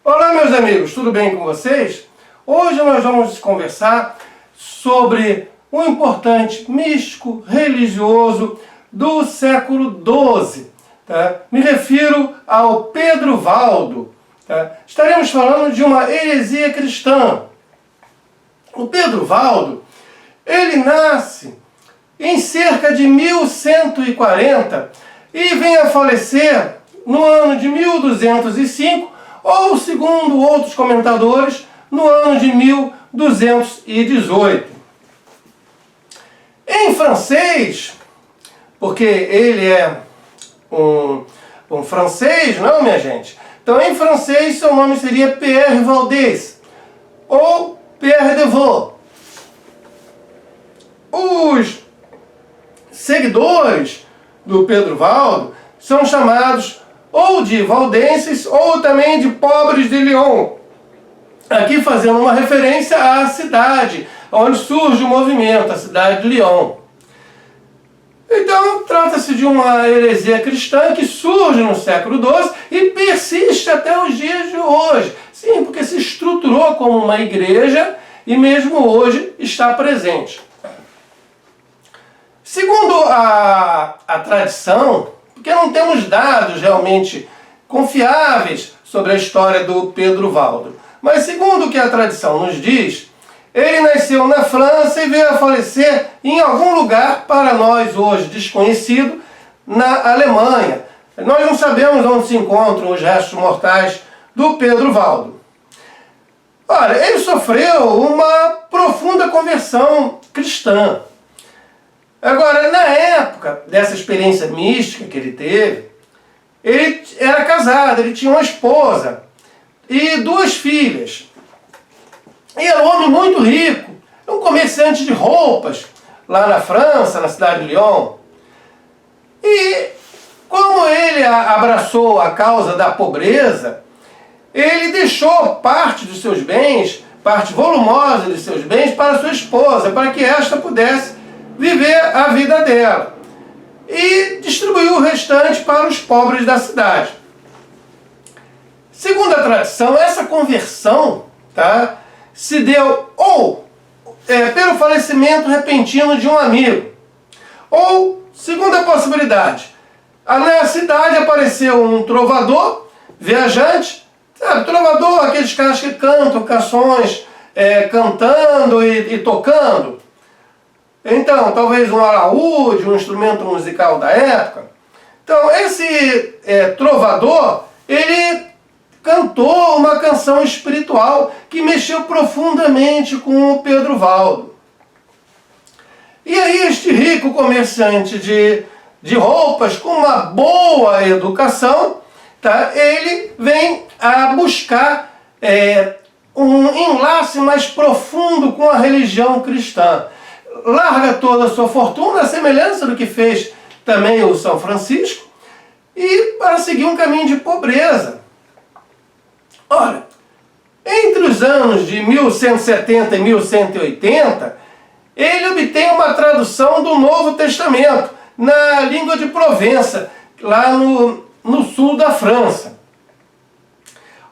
Olá, meus amigos, tudo bem com vocês? Hoje nós vamos conversar sobre um importante místico religioso do século XII. Tá? Me refiro ao Pedro Valdo. Tá? Estaremos falando de uma heresia cristã. O Pedro Valdo, ele nasce em cerca de 1140 e vem a falecer no ano de 1205, ou, segundo outros comentadores, no ano de 1218. Em francês, porque ele é um francês, não, minha gente? Então, em francês, seu nome seria Pierre Valdez, ou Pierre de Vaux. Os seguidores do Pedro Valdo são chamados ou de valdenses ou também de pobres de Lyon. Aqui fazendo uma referência à cidade onde surge o movimento, a cidade de Lyon. Então, trata-se de uma heresia cristã que surge no século XII e persiste até os dias de hoje. Sim, porque se estruturou como uma igreja e mesmo hoje está presente. Segundo a tradição, porque não temos dados realmente confiáveis sobre a história do Pedro Valdo, mas segundo o que a tradição nos diz, ele nasceu na França e veio a falecer em algum lugar, para nós hoje desconhecido, na Alemanha. Nós não sabemos onde se encontram os restos mortais do Pedro Valdo. Olha, ele sofreu uma profunda conversão cristã. Agora, na época dessa experiência mística que ele teve, ele era casado, ele tinha uma esposa e duas filhas. E era um homem muito rico, um comerciante de roupas, lá na França, na cidade de Lyon. E como ele abraçou a causa da pobreza, ele deixou parte dos seus bens, parte volumosa dos seus bens, para sua esposa, para que esta pudesse viver a vida dela. E distribuiu o restante para os pobres da cidade. Segundo a tradição, essa conversão, tá, se deu ou pelo falecimento repentino de um amigo, ou, segunda possibilidade, na cidade apareceu um trovador, viajante, sabe, trovador, aqueles caras que cantam canções, cantando e tocando. Então, talvez um alaúde, um instrumento musical da época. Então, esse trovador, ele cantou uma canção espiritual que mexeu profundamente com o Pedro Valdo. E aí este rico comerciante de roupas, com uma boa educação, tá, ele vem a buscar um enlace mais profundo com a religião cristã. Larga toda a sua fortuna, a semelhança do que fez também o São Francisco, e para seguir um caminho de pobreza. Olha, entre os anos de 1170 e 1180, ele obtém uma tradução do Novo Testamento na língua de Provença, lá no sul da França.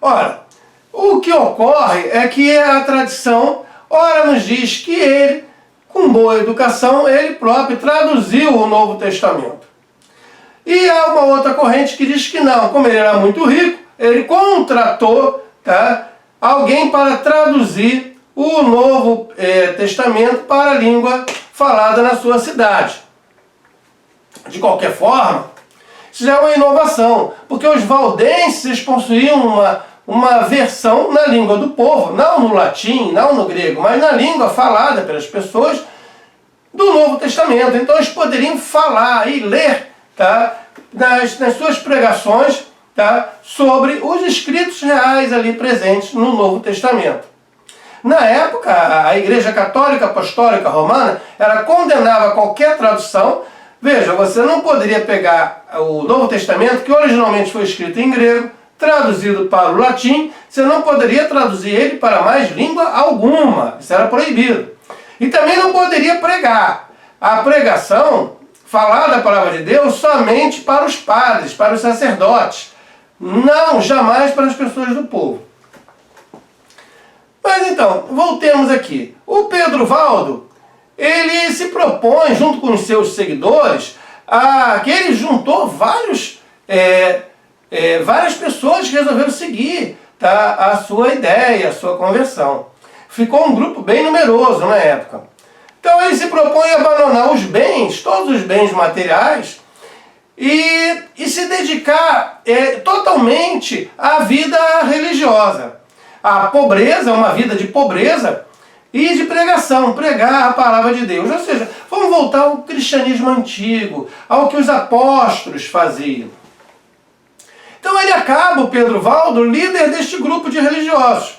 Ora, o que ocorre é que a tradição, ora nos diz que ele, com boa educação, ele próprio traduziu o Novo Testamento. E há uma outra corrente que diz que não, como ele era muito rico, ele contratou, tá, alguém para traduzir o Novo Testamento para a língua falada na sua cidade. De qualquer forma, isso já é uma inovação, porque os valdenses possuíam uma versão na língua do povo, não no latim, não no grego, mas na língua falada pelas pessoas do Novo Testamento. Então eles poderiam falar e ler, tá, nas suas pregações, tá, sobre os escritos reais ali presentes no Novo Testamento. Na época, a Igreja Católica Apostólica Romana, ela condenava qualquer tradução. Veja, você não poderia pegar o Novo Testamento, que originalmente foi escrito em grego, traduzido para o latim, você não poderia traduzir ele para mais língua alguma. Isso era proibido. E também não poderia pregar. A pregação, falar da palavra de Deus somente para os padres, para os sacerdotes. Não, jamais para as pessoas do povo. Mas então, voltemos aqui. O Pedro Valdo, ele se propõe, junto com os seus seguidores, que ele juntou várias pessoas que resolveram seguir, tá, a sua ideia, a sua conversão. Ficou um grupo bem numeroso na época. Então ele se propõe a abandonar os bens, todos os bens materiais, e se dedicar totalmente à vida religiosa. A pobreza, uma vida de pobreza e de pregação, pregar a palavra de Deus. Ou seja, vamos voltar ao cristianismo antigo, ao que os apóstolos faziam. Então ele acaba, o Pedro Valdo, líder deste grupo de religiosos.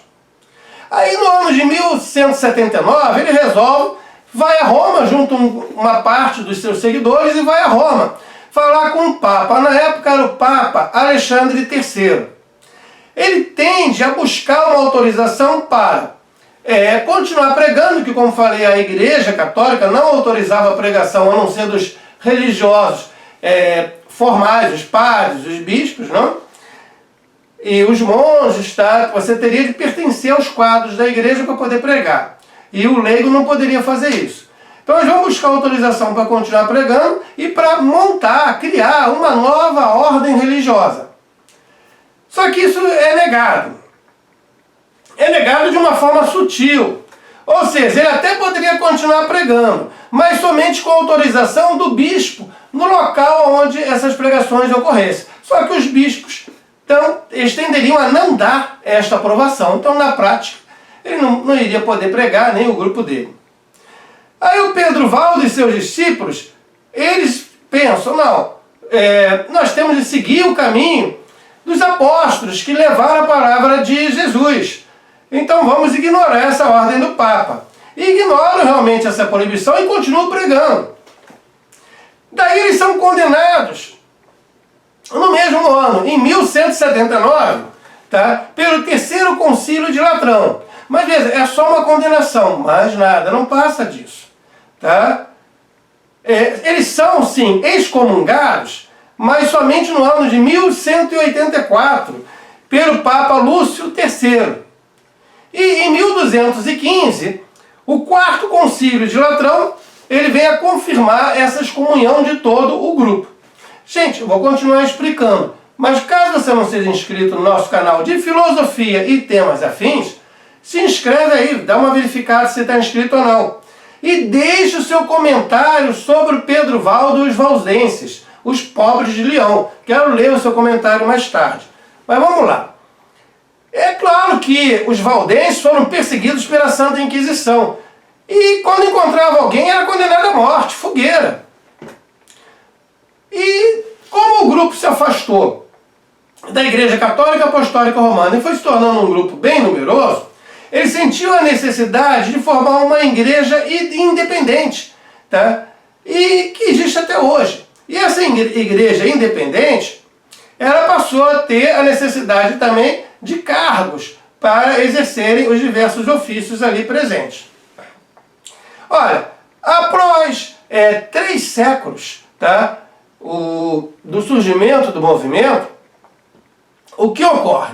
Aí no ano de 1179 ele resolve, vai a Roma, junto uma parte dos seus seguidores, e vai a Roma falar com o Papa. Na época era o Papa Alexandre III. Ele tende a buscar uma autorização para continuar pregando, que, como falei, a Igreja Católica não autorizava a pregação, a não ser dos religiosos formais, os padres, os bispos, não? E os monges, tá? Você teria de pertencer aos quadros da igreja para poder pregar. E o leigo não poderia fazer isso. Então eles vão buscar autorização para continuar pregando e para montar, criar uma nova ordem religiosa. Só que isso é negado. É negado de uma forma sutil. Ou seja, ele até poderia continuar pregando, mas somente com autorização do bispo no local onde essas pregações ocorressem. Só que os bispos, então, eles tenderiam a não dar esta aprovação. Então, na prática, ele não iria poder pregar, nem o grupo dele. Aí o Pedro Valdo e seus discípulos, eles pensam, não, nós temos de seguir o caminho dos apóstolos que levaram a palavra de Jesus. Então vamos ignorar essa ordem do Papa. E ignoram realmente essa proibição e continuam pregando. Daí eles são condenados no mesmo ano, em 1179, tá, pelo Terceiro Concílio de Latrão. Mas veja, é só uma condenação, mais nada, não passa disso. Tá? Eles são, sim, excomungados, mas somente no ano de 1184, pelo Papa Lúcio III. E em 1215, o Quarto Concílio de Latrão, ele vem a confirmar essa excomunhão de todo o grupo. Gente, eu vou continuar explicando, mas caso você não seja inscrito no nosso canal de filosofia e temas afins, se inscreve aí, dá uma verificada se está inscrito ou não. E deixe o seu comentário sobre o Pedro Valdo e os valdenses, os pobres de Leão. Quero ler o seu comentário mais tarde. Mas vamos lá. É claro que os valdenses foram perseguidos pela Santa Inquisição. E quando encontrava alguém, era condenado à morte, fogueira. E como o grupo se afastou da Igreja Católica Apostólica Romana e foi se tornando um grupo bem numeroso, ele sentiu a necessidade de formar uma igreja independente, tá? E que existe até hoje. E essa igreja independente, ela passou a ter a necessidade também de cargos para exercerem os diversos ofícios ali presentes. Olha, após 3 séculos, tá, do surgimento do movimento, o que ocorre?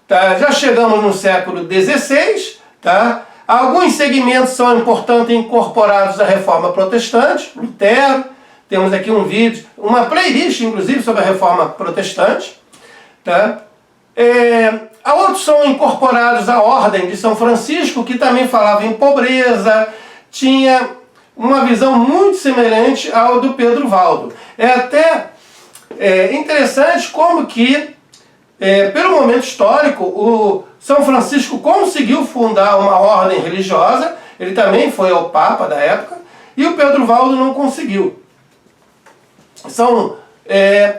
Tá, já chegamos no século XVI, tá? Alguns segmentos são importantes incorporados à Reforma Protestante, Lutero, temos aqui um vídeo, uma playlist inclusive sobre a Reforma Protestante, tá? Outros são incorporados à Ordem de São Francisco, que também falava em pobreza, tinha uma visão muito semelhante ao do Pedro Valdo. É até interessante como que, pelo momento histórico, o São Francisco conseguiu fundar uma ordem religiosa, ele também foi ao Papa da época, e o Pedro Valdo não conseguiu. São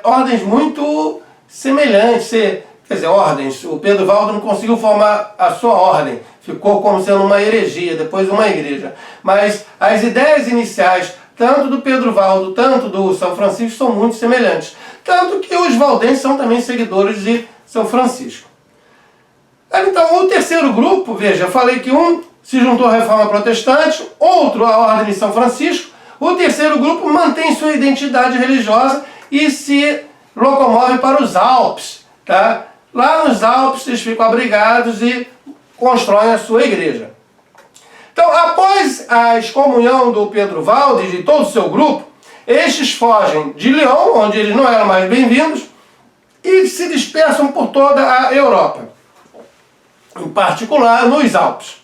ordens muito semelhantes, quer dizer, ordens. O Pedro Valdo não conseguiu formar a sua ordem, ficou como sendo uma heresia, depois uma igreja. Mas as ideias iniciais, tanto do Pedro Valdo, tanto do São Francisco, são muito semelhantes. Tanto que os valdenses são também seguidores de São Francisco. Então, o terceiro grupo, veja, eu falei que um se juntou à Reforma Protestante, outro à Ordem de São Francisco. O terceiro grupo mantém sua identidade religiosa e se locomove para os Alpes. Tá? Lá nos Alpes eles ficam abrigados e constroem a sua igreja. Então, após a excomunhão do Pedro Valdes e de todo o seu grupo, estes fogem de Lyon, onde eles não eram mais bem-vindos, e se dispersam por toda a Europa, em particular nos Alpes.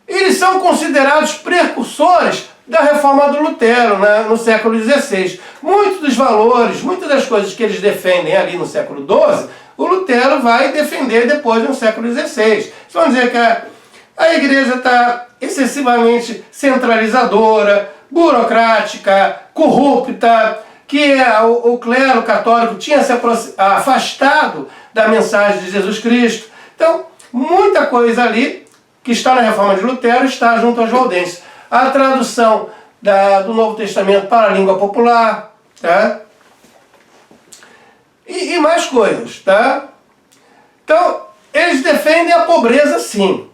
Eles são considerados precursores da reforma do Lutero, né, no século XVI. Muitos dos valores, muitas das coisas que eles defendem ali no século XII, o Lutero vai defender depois no século XVI. Vocês vão dizer que a igreja está excessivamente centralizadora, burocrática, corrupta, que o clero católico tinha se afastado da mensagem de Jesus Cristo. Então, muita coisa ali que está na reforma de Lutero está junto aos valdenses. A tradução do Novo Testamento para a língua popular, tá? E mais coisas, tá? Então, eles defendem a pobreza, sim.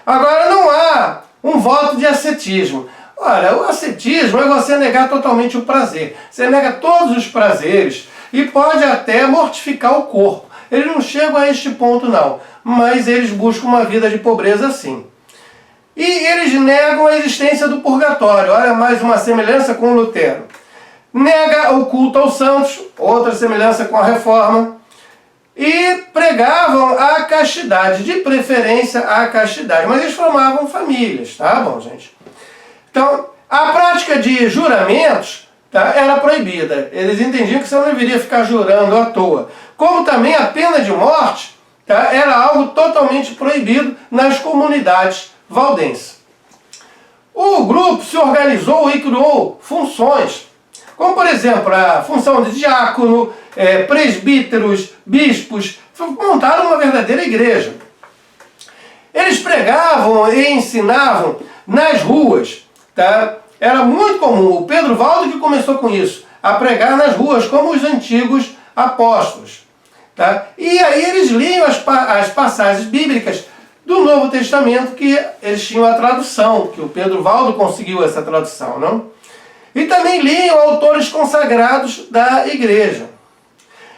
Agora, não há um voto de ascetismo. Olha, o ascetismo é você negar totalmente o prazer. Você nega todos os prazeres e pode até mortificar o corpo. Eles não chegam a este ponto, não. Mas eles buscam uma vida de pobreza, sim. E eles negam a existência do purgatório. Olha, mais uma semelhança com Lutero. Nega o culto aos santos, outra semelhança com a reforma. E pregavam a castidade, de preferência a castidade. Mas eles formavam famílias, tá bom, gente? Então, a prática de juramentos, tá, era proibida. Eles entendiam que você não deveria ficar jurando à toa. Como também a pena de morte, tá, era algo totalmente proibido nas comunidades valdenses. O grupo se organizou e criou funções, como por exemplo a função de diácono, presbíteros, bispos. Montaram uma verdadeira igreja. Eles pregavam e ensinavam nas ruas. Tá? Era muito comum, o Pedro Valdo que começou com isso, a pregar nas ruas, como os antigos apóstolos. Tá? E aí eles liam as passagens bíblicas do Novo Testamento, que eles tinham a tradução, que o Pedro Valdo conseguiu essa tradução, não? E também liam autores consagrados da igreja.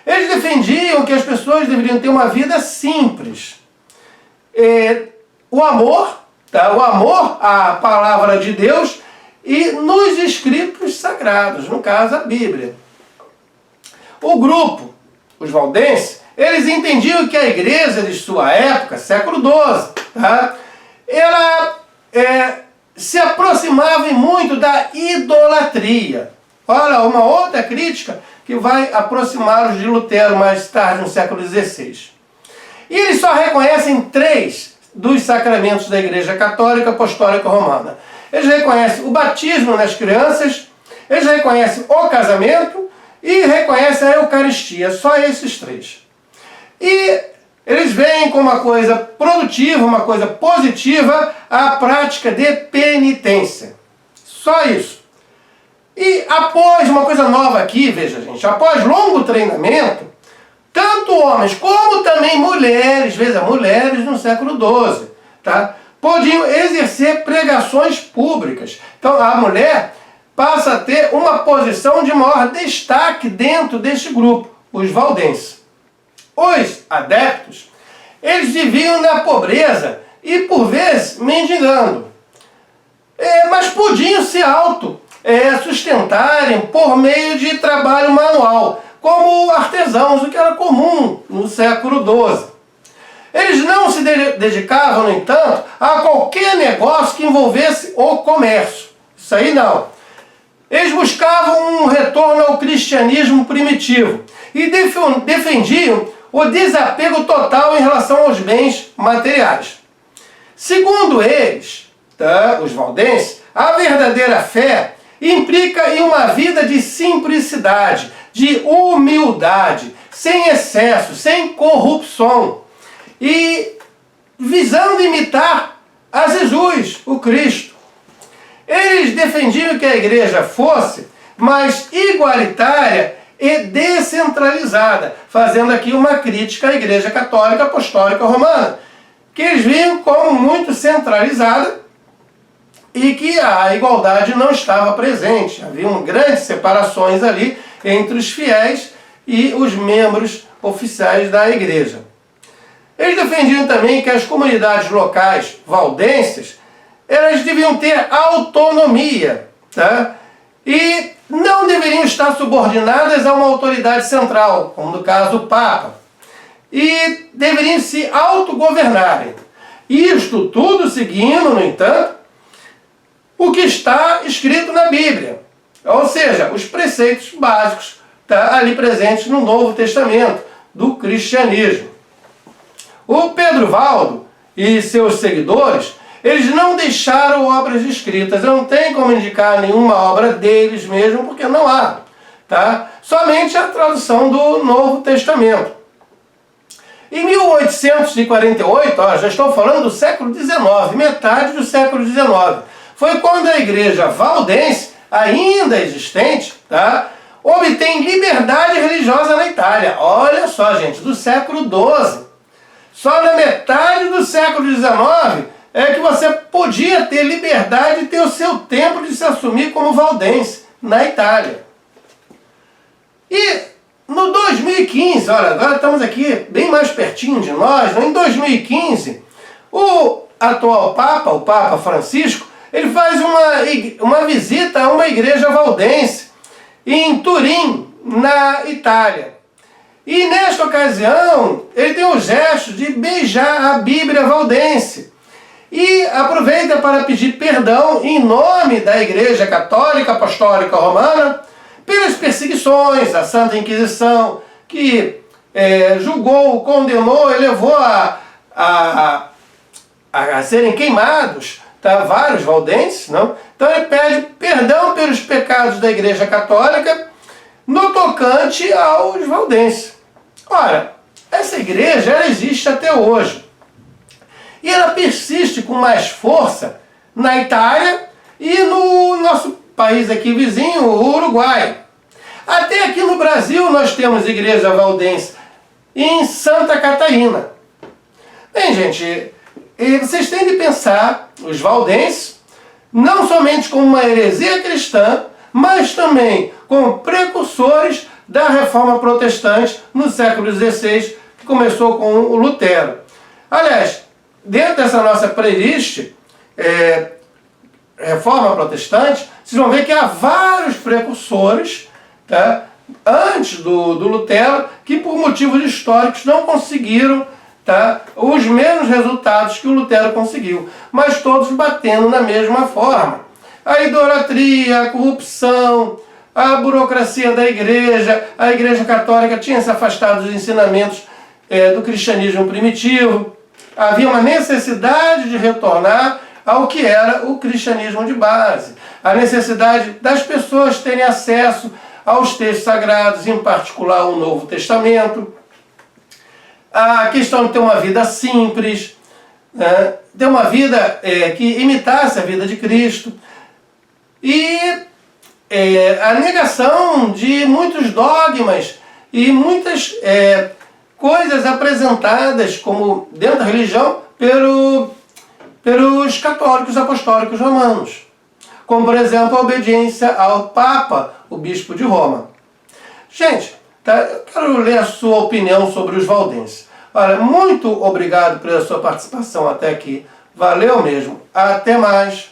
Eles defendiam que as pessoas deveriam ter uma vida simples. O amor, tá? O amor à palavra de Deus e nos escritos sagrados, no caso a Bíblia. O grupo, os valdenses, eles entendiam que a igreja de sua época, século XII, tá? Ela se aproximava muito da idolatria. Olha, uma outra crítica que vai aproximá-los de Lutero mais tarde, no século XVI. E eles só reconhecem 3 dos sacramentos da Igreja Católica Apostólica Romana. Eles reconhecem o batismo nas crianças, eles reconhecem o casamento e reconhecem a Eucaristia. Só esses 3. E eles veem como uma coisa produtiva, uma coisa positiva, a prática de penitência. Só isso. E após, uma coisa nova aqui, veja gente, após longo treinamento, tanto homens como também mulheres, veja, mulheres no século XII, tá? Podiam exercer pregações públicas. Então a mulher passa a ter uma posição de maior destaque dentro deste grupo, os valdenses. Os adeptos, eles viviam na pobreza e por vezes mendigando. Mas podiam se sustentarem por meio de trabalho manual, como artesãos, o que era comum no século XII. Eles não se dedicavam, no entanto, a qualquer negócio que envolvesse o comércio. Isso aí não. Eles buscavam um retorno ao cristianismo primitivo e defendiam o desapego total em relação aos bens materiais. Segundo eles, tá, os valdenses, a verdadeira fé implica em uma vida de simplicidade, de humildade, sem excesso, sem corrupção, e visando imitar a Jesus, o Cristo. Eles defendiam que a igreja fosse mais igualitária e descentralizada, fazendo aqui uma crítica à Igreja Católica Apostólica Romana, que eles viam como muito centralizada e que a igualdade não estava presente. Haviam grandes separações ali entre os fiéis e os membros oficiais da igreja. Eles defendiam também que as comunidades locais valdenses, elas deviam ter autonomia, tá? E não deveriam estar subordinadas a uma autoridade central, como no caso o Papa. E deveriam se autogovernarem. Isto tudo seguindo, no entanto, o que está escrito na Bíblia. Ou seja, os preceitos básicos, tá, ali presentes no Novo Testamento, do cristianismo. O Pedro Valdo e seus seguidores, eles não deixaram obras escritas. Eu não tenho como indicar nenhuma obra deles mesmo, porque não há. Tá? Somente a tradução do Novo Testamento. Em 1848, já estou falando do século XIX, metade do século XIX, foi quando a igreja valdense, ainda existente, tá, obtém liberdade religiosa na Itália. Olha só, gente, do século XII. Só na metade do século XIX é que você podia ter liberdade de ter o seu templo de se assumir como valdense na Itália. E no 2015, olha, agora estamos aqui bem mais pertinho de nós, em 2015, o atual Papa, o Papa Francisco, ele faz uma visita a uma igreja valdense em Turim, na Itália. E nesta ocasião, ele tem o gesto de beijar a Bíblia valdense. E aproveita para pedir perdão em nome da Igreja Católica Apostólica Romana pelas perseguições, a Santa Inquisição, que julgou, condenou e levou a serem queimados, tá, vários valdenses. Não? Então ele pede perdão pelos pecados da Igreja Católica no tocante aos valdenses. Ora, essa igreja ela existe até hoje. E ela persiste com mais força na Itália e no nosso país aqui vizinho, o Uruguai. Até aqui no Brasil nós temos igreja valdense em Santa Catarina. Bem, gente, vocês têm de pensar os valdenses não somente como uma heresia cristã, mas também como precursores da Reforma Protestante no século XVI, que começou com o Lutero. Aliás, dentro dessa nossa playlist, Reforma Protestante, vocês vão ver que há vários precursores, tá, antes do Lutero, que por motivos históricos não conseguiram, tá, os mesmos resultados que o Lutero conseguiu, mas todos batendo na mesma forma. A idolatria, a corrupção, a burocracia da igreja, a Igreja Católica tinha se afastado dos ensinamentos do cristianismo primitivo. Havia uma necessidade de retornar ao que era o cristianismo de base. A necessidade das pessoas terem acesso aos textos sagrados, em particular o Novo Testamento. A questão de ter uma vida simples, né? Ter uma vida que imitasse a vida de Cristo. E a negação de muitos dogmas e muitas coisas apresentadas como dentro da religião pelos católicos apostólicos romanos. Como, por exemplo, a obediência ao Papa, o Bispo de Roma. Gente, tá, eu quero ler a sua opinião sobre os valdenses. Olha, muito obrigado pela sua participação até aqui. Valeu mesmo. Até mais.